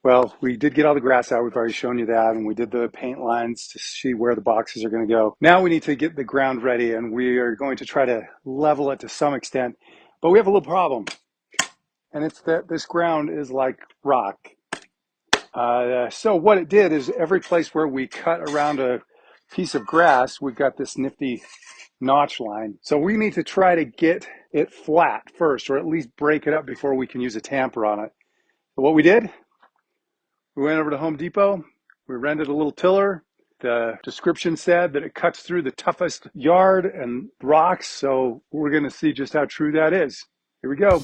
Well, we did get all the grass out. We've already shown you that. And we did the paint lines to see where the boxes are going to go. Now we need to get the ground ready, and we are going to try to level it to some extent. But we have a little problem, and it's that this ground is like rock. So what it did is every place where we cut around a piece of grass, we've got this nifty notch line. So we need to try to get it flat first, or at least break it up before we can use a tamper on it. So what we did, we went over to Home Depot, we rented a little tiller. The description said that it cuts through the toughest yard and rocks, so we're going to see just how true that is. Here we go.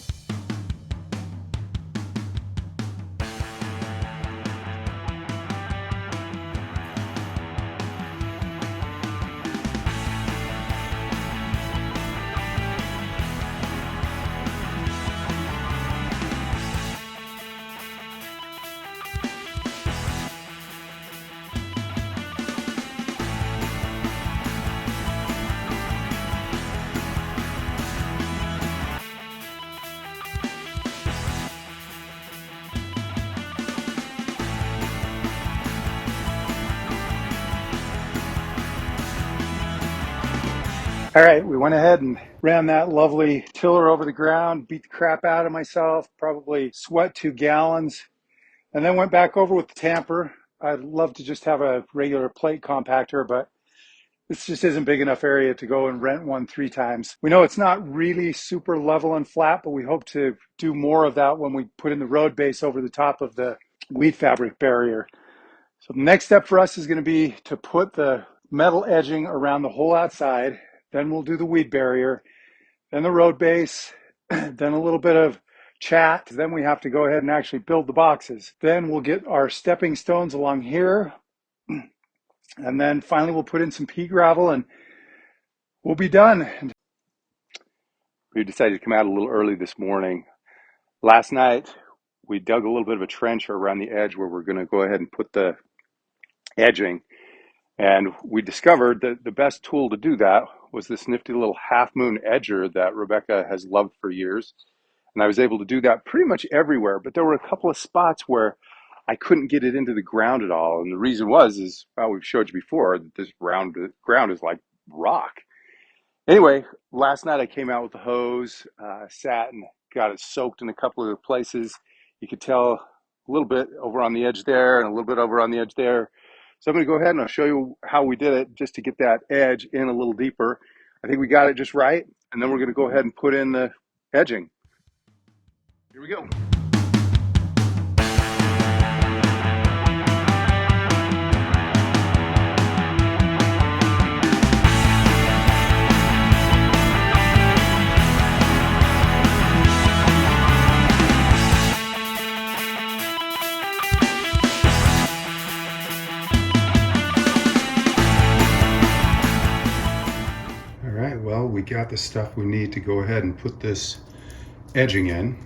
All right, we went ahead and ran that lovely tiller over the ground, beat the crap out of myself, probably sweat 2 gallons, and then went back over with the tamper. I'd love to just have a regular plate compactor, but this just isn't big enough area to go and rent one 3 times. We know it's not really super level and flat, but we hope to do more of that when we put in the road base over the top of the weed fabric barrier. So the next step for us is going to be to put the metal edging around the whole outside. Then we'll do the weed barrier, then the road base, then a little bit of chat. Then we have to go ahead and actually build the boxes. Then we'll get our stepping stones along here. And then finally we'll put in some pea gravel and we'll be done. We decided to come out a little early this morning. Last night, we dug a little bit of a trench around the edge where we're going to go ahead and put the edging. And we discovered that the best tool to do that was this nifty little half moon edger that Rebecca has loved for years. And I was able to do that pretty much everywhere, but there were a couple of spots where I couldn't get it into the ground at all. And the reason is, well, we've showed you before that this ground is like rock. Anyway, last night I came out with the hose, sat and got it soaked in a couple of places. You could tell a little bit over on the edge there and a little bit over on the edge there. So I'm going to go ahead and I'll show you how we did it just to get that edge in a little deeper. I think we got it just right. And then we're going to go ahead and put in the edging. Here we go. Well, we got the stuff we need to go ahead and put this edging in.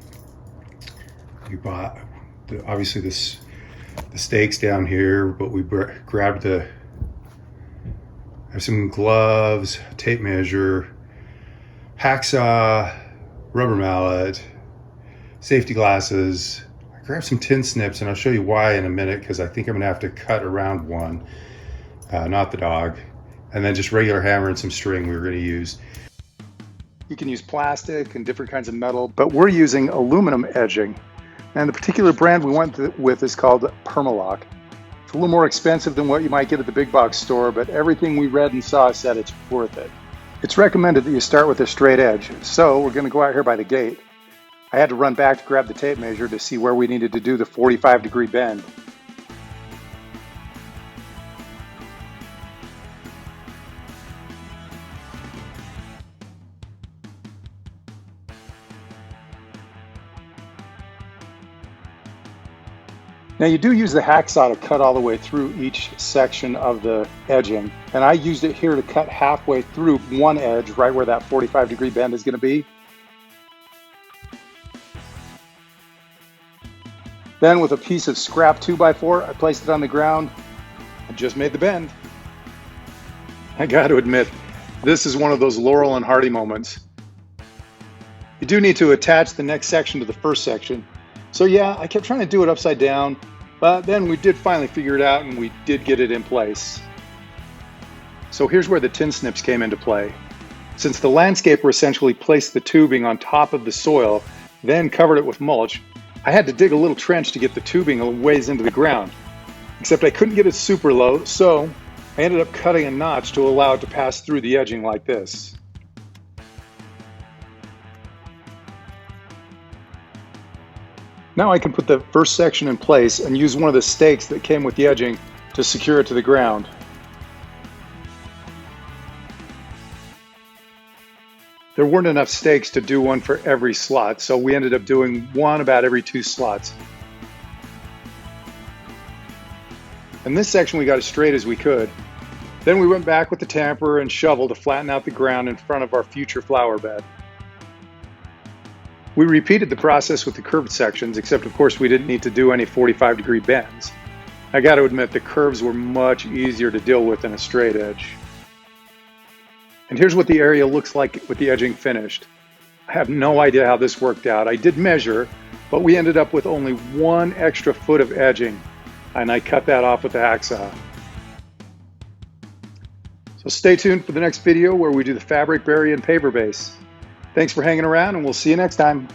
We bought obviously the stakes down here, but we grabbed I have some gloves, tape measure, hacksaw, rubber mallet, safety glasses. I grabbed some tin snips, and I'll show you why in a minute, because I think I'm gonna have to cut around one, not the dog. And then just regular hammer and some string we were going to use. You can use plastic and different kinds of metal, but we're using aluminum edging. And the particular brand we went with is called Permaloc. It's a little more expensive than what you might get at the big box store, but everything we read and saw said it's worth it. It's recommended that you start with a straight edge. So we're going to go out here by the gate. I had to run back to grab the tape measure to see where we needed to do the 45-degree bend. Now you do use the hacksaw to cut all the way through each section of the edging. And I used it here to cut halfway through one edge, right where that 45-degree bend is going to be. Then with a piece of scrap 2x4, I placed it on the ground and just made the bend. I got to admit, this is one of those Laurel and Hardy moments. You do need to attach the next section to the first section. So yeah, I kept trying to do it upside down, But then we did finally figure it out and we did get it in place. So here's where the tin snips came into play. Since the landscaper essentially placed the tubing on top of the soil, then covered it with mulch, I had to dig a little trench to get the tubing a ways into the ground. Except I couldn't get it super low, so I ended up cutting a notch to allow it to pass through the edging like this. Now I can put the first section in place and use one of the stakes that came with the edging to secure it to the ground. There weren't enough stakes to do one for every slot, so we ended up doing one about every 2 slots. In this section we got as straight as we could. Then we went back with the tamper and shovel to flatten out the ground in front of our future flower bed. We repeated the process with the curved sections, except of course we didn't need to do any 45-degree bends. I got to admit the curves were much easier to deal with than a straight edge. And here's what the area looks like with the edging finished. I have no idea how this worked out. I did measure, but we ended up with only 1 extra foot of edging, and I cut that off with the hacksaw. So stay tuned for the next video where we do the fabric, berry, and paver base. Thanks for hanging around, and we'll see you next time.